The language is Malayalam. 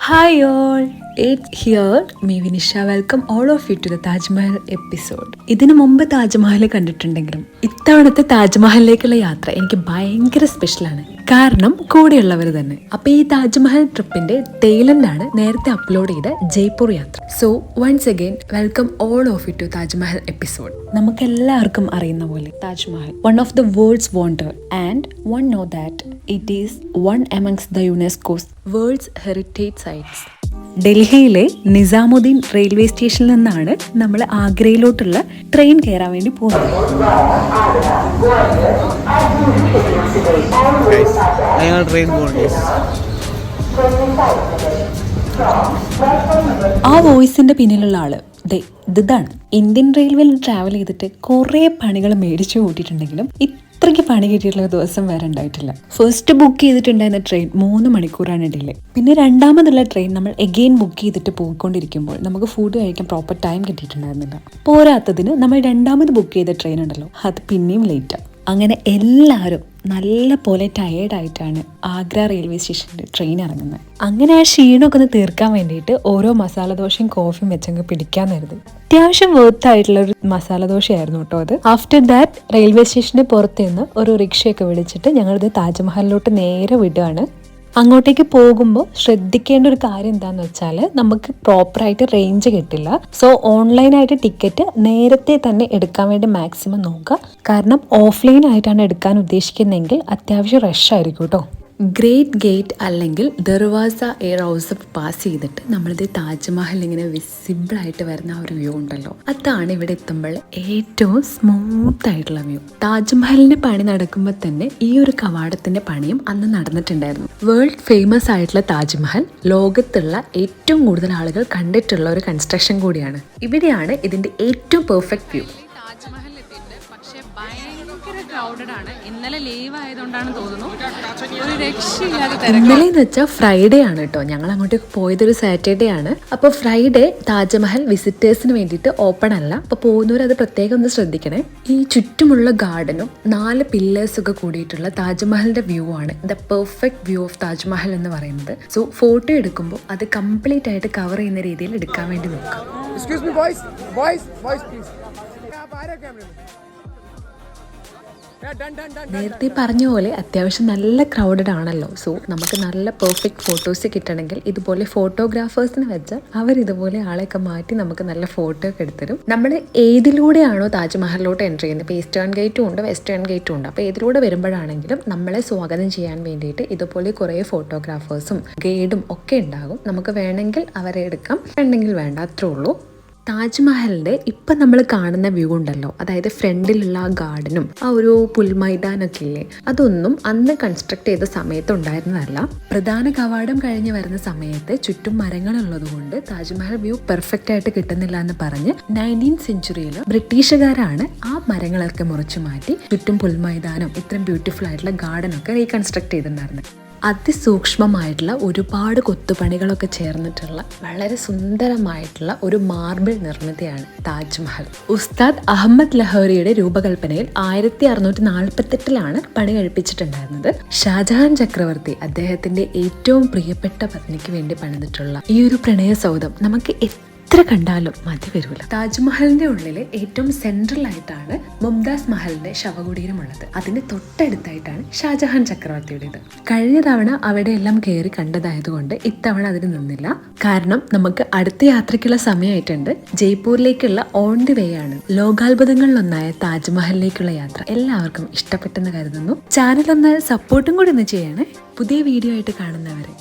Hi all, it's here, me Vinisha. Welcome all of you to the Taj Mahal episode. ഇതിനു മുമ്പ് താജ്മഹൽ കണ്ടിട്ടുണ്ടെങ്കിലും ഇത്തവണത്തെ താജ്മഹലിലേക്കുള്ള യാത്ര എനിക്ക് ഭയങ്കര സ്പെഷ്യലാണ്. കാരണം കൂടെയുള്ളവർ തന്നെ. അപ്പൊ ഈ താജ്മഹൽ ട്രിപ്പിന്റെ ടൈലൻഡാണ് നേരത്തെ അപ്ലോഡ് ചെയ്ത ജയ്പൂർ യാത്ര. So once again welcome all of you to Taj Mahal episode. നമുക്ക് എല്ലാവർക്കും അറിയുന്ന പോലെ Taj Mahal one of the world's wonder and one know that it is one amongst the UNESCO's world's heritage sites. ഡൽഹിയിലെ നിസാമുദ്ദീൻ റെയിൽവേ സ്റ്റേഷനിൽ നിന്നാണ് നമ്മൾ ആഗ്രയിലോട്ടുള്ള ട്രെയിൻ കയറാൻ വേണ്ടി പോകുന്നത്. ആ വോയിസിന്റെ പിന്നിലുള്ള ആള് ഇതാണ്. ഇന്ത്യൻ റെയിൽവേയിൽ ട്രാവൽ ചെയ്തിട്ട് കുറേ പണികൾ മേടിച്ചു കൂട്ടിയിട്ടുണ്ടെങ്കിലും ഇത്രയ്ക്ക് പണി കിട്ടിയിട്ടുള്ള ദിവസം വേറെ ഉണ്ടായിട്ടില്ല. ഫസ്റ്റ് ബുക്ക് ചെയ്തിട്ടുണ്ടായിരുന്ന ട്രെയിൻ 3 മണിക്കൂറാണ് ഡിലേ. പിന്നെ രണ്ടാമതുള്ള ട്രെയിൻ നമ്മൾ എഗെയിൻ ബുക്ക് ചെയ്തിട്ട് പോയിക്കൊണ്ടിരിക്കുമ്പോൾ നമുക്ക് ഫുഡ് കഴിക്കാൻ പ്രോപ്പർ ടൈം കിട്ടിയിട്ടുണ്ടായിരുന്നില്ല. പോരാത്തതിന് നമ്മൾ രണ്ടാമത് ബുക്ക് ചെയ്ത ട്രെയിൻ ഉണ്ടല്ലോ, അത് പിന്നെയും ലേറ്റാണ്. അങ്ങനെ എല്ലാവരും നല്ല പോലെ ടയേർഡായിട്ടാണ് ആഗ്ര റെയിൽവേ സ്റ്റേഷനിൽ ട്രെയിൻ ഇറങ്ങുന്നത്. അങ്ങനെ ആ ക്ഷീണമൊക്കെ ഒന്ന് തീർക്കാൻ വേണ്ടിയിട്ട് ഓരോ മസാല ദോശയും കോഫിയും വെച്ചങ്ങ് പിടിക്കാൻ കരുതി. അത്യാവശ്യം വർത്ത് ആയിട്ടുള്ള ഒരു മസാല ദോശയായിരുന്നു കേട്ടോ അത്. ആഫ്റ്റർ ദാറ്റ് റെയിൽവേ സ്റ്റേഷന് പുറത്ത് നിന്ന് ഒരു റിക്ഷയൊക്കെ വിളിച്ചിട്ട് ഞങ്ങളിത് താജ്മഹലിലോട്ട് നേരെ വിടുകയാണ്. അങ്ങോട്ടേക്ക് പോകുമ്പോൾ ശ്രദ്ധിക്കേണ്ട ഒരു കാര്യം എന്താണെന്ന് വെച്ചാൽ നമുക്ക് പ്രോപ്പറായിട്ട് റേഞ്ച് കിട്ടില്ല. സോ ഓൺലൈനായിട്ട് ടിക്കറ്റ് നേരത്തെ തന്നെ എടുക്കാൻ വേണ്ടി മാക്സിമം നോക്കുക. കാരണം ഓഫ്ലൈൻ ആയിട്ടാണ് എടുക്കാൻ ഉദ്ദേശിക്കുന്നതെങ്കിൽ അത്യാവശ്യം റഷ് ആയിരിക്കും കേട്ടോ. ഗ്രേറ്റ് ഗേറ്റ് അല്ലെങ്കിൽ ദർവാസ എയർ ഹൗസ് പാസ് ചെയ്തിട്ട് നമ്മളിത് താജ്മഹൽ ഇങ്ങനെ വിസിബിളായിട്ട് വരുന്ന ആ ഒരു വ്യൂ ഉണ്ടല്ലോ, അതാണ് ഇവിടെ എത്തുമ്പോൾ ഏറ്റവും സ്മൂത്ത് ആയിട്ടുള്ള വ്യൂ. താജ്മഹലിന്റെ പണി നടക്കുമ്പോൾ തന്നെ ഈ ഒരു കവാടത്തിന്റെ പണിയും അന്ന് നടന്നിട്ടുണ്ടായിരുന്നു. വേൾഡ് ഫേമസ് ആയിട്ടുള്ള താജ്മഹൽ ലോകത്തുള്ള ഏറ്റവും കൂടുതൽ ആളുകൾ കണ്ടിട്ടുള്ള ഒരു കൺസ്ട്രക്ഷൻ കൂടിയാണ്. ഇവിടെയാണ് ഇതിന്റെ ഏറ്റവും പെർഫെക്റ്റ് വ്യൂ. ഇന്നലെ എന്ന് വെച്ചാൽ ഫ്രൈഡേ ആണ് കേട്ടോ. ഞങ്ങൾ അങ്ങോട്ടേക്ക് പോയതൊരു സാറ്റർഡേ ആണ്. അപ്പോൾ ഫ്രൈഡേ താജ്മഹൽ വിസിറ്റേഴ്സിന് വേണ്ടിയിട്ട് ഓപ്പൺ അല്ല. അപ്പോൾ പോകുന്നവർ അത് പ്രത്യേകം ഒന്ന് ശ്രദ്ധിക്കണേ. ഈ ചുറ്റുമുള്ള ഗാർഡനും 4 പില്ലേഴ്സ് ഒക്കെ കൂടിയിട്ടുള്ള താജ്മഹലിന്റെ വ്യൂ ആണ് the perfect view of Taj Mahal എന്ന് പറയുന്നത്. സോ ഫോട്ടോ എടുക്കുമ്പോൾ അത് കംപ്ലീറ്റ് ആയിട്ട് കവർ ചെയ്യുന്ന രീതിയിൽ എടുക്കാൻ വേണ്ടി നോക്കാം. നേരത്തെ പറഞ്ഞ പോലെ അത്യാവശ്യം നല്ല ക്രൗഡഡ് ആണല്ലോ. സോ നമുക്ക് നല്ല പെർഫെക്റ്റ് ഫോട്ടോസ് കിട്ടണമെങ്കിൽ ഇതുപോലെ ഫോട്ടോഗ്രാഫേഴ്സിന് വെച്ചാൽ അവർ ഇതുപോലെ ആളെയൊക്കെ മാറ്റി നമുക്ക് നല്ല ഫോട്ടോ ഒക്കെ എടുത്തരും. നമ്മൾ ഏതിലൂടെയാണോ താജ്മഹലിലോട്ട് എൻ്റർ ചെയ്യുന്നത്, ഇപ്പോൾ ഈസ്റ്റേൺ ഗേറ്റും ഉണ്ട് വെസ്റ്റേൺ ഗേറ്റും ഉണ്ട്. അപ്പോൾ ഏതിലൂടെ വരുമ്പോഴാണെങ്കിലും നമ്മളെ സ്വാഗതം ചെയ്യാൻ വേണ്ടിയിട്ട് ഇതുപോലെ കുറേ ഫോട്ടോഗ്രാഫേഴ്സും ഗൈഡും ഒക്കെ ഉണ്ടാകും. നമുക്ക് വേണമെങ്കിൽ അവരെ എടുക്കാം, വേണമെങ്കിൽ വേണ്ട, അത്രേ ഉള്ളൂ. താജ്മഹലിന്റെ ഇപ്പം നമ്മൾ കാണുന്ന വ്യൂ ഉണ്ടല്ലോ, അതായത് ഫ്രണ്ടിലുള്ള ആ ഗാർഡനും ആ ഒരു പുൽമൈതാനൊക്കെ ഇല്ലേ, അതൊന്നും അന്ന് കൺസ്ട്രക്ട് ചെയ്ത സമയത്ത് ഉണ്ടായിരുന്നതല്ല. പ്രധാന കവാടം കഴിഞ്ഞ് വരുന്ന സമയത്ത് ചുറ്റും മരങ്ങളുള്ളത് കൊണ്ട് താജ്മഹൽ വ്യൂ പെർഫെക്റ്റ് ആയിട്ട് കിട്ടുന്നില്ല എന്ന് പറഞ്ഞ് 19th സെഞ്ച്വറിയിൽ ബ്രിട്ടീഷുകാരാണ് ആ മരങ്ങളൊക്കെ മുറിച്ചു മാറ്റി ചുറ്റും പുൽമൈതാനം ഇത്രയും ബ്യൂട്ടിഫുൾ ആയിട്ടുള്ള ഗാർഡനൊക്കെ റീകൺസ്ട്രക്ട് ചെയ്തിട്ടുണ്ടായിരുന്നത്. അതിസൂക്ഷ്മമായിട്ടുള്ള ഒരുപാട് കൊത്തുപണികളൊക്കെ ചേർന്നിട്ടുള്ള വളരെ സുന്ദരമായിട്ടുള്ള ഒരു മാർബിൾ നിർമ്മിതിയാണ് താജ്മഹൽ. ഉസ്താദ് അഹമ്മദ് ലഹോറിയുടെ രൂപകൽപ്പനയിൽ 1648 പണി കഴിപ്പിച്ചിട്ടുണ്ടായിരുന്നത്. ഷാജഹാൻ ചക്രവർത്തി അദ്ദേഹത്തിന്റെ ഏറ്റവും പ്രിയപ്പെട്ട പത്നിക്ക് വേണ്ടി പണിതിട്ടുള്ള ഈ ഒരു പ്രണയ സൗധം നമുക്ക് എത്ര കണ്ടാലും മതി വരൂല. താജ്മഹലിന്റെ ഉള്ളില് ഏറ്റവും സെൻട്രൽ ആയിട്ടാണ് മുംതാസ് മഹലിന്റെ ശവകുടീരമുള്ളത്. അതിന്റെ തൊട്ടടുത്തായിട്ടാണ് ഷാജഹാൻ ചക്രവർത്തിയുടേത്. കഴിഞ്ഞ തവണ അവിടെ എല്ലാം കയറി കണ്ടതായതുകൊണ്ട് ഇത്തവണ അതിന് നിന്നില്ല. കാരണം നമുക്ക് അടുത്ത യാത്രയ്ക്കുള്ള സമയമായിട്ടുണ്ട്. ജയ്പൂരിലേക്കുള്ള ഓൺ ദി വേ ആണ് ലോകാത്ഭുതങ്ങളിലൊന്നായ താജ്മഹലിലേക്കുള്ള യാത്ര. എല്ലാവർക്കും ഇഷ്ടപ്പെട്ടെന്ന് കരുതുന്നു. ചാനൽ ഒന്ന് സപ്പോർട്ടും കൂടി ഒന്ന് ചെയ്യണേ. പുതിയ വീഡിയോ ആയിട്ട് കാണുന്നവരെ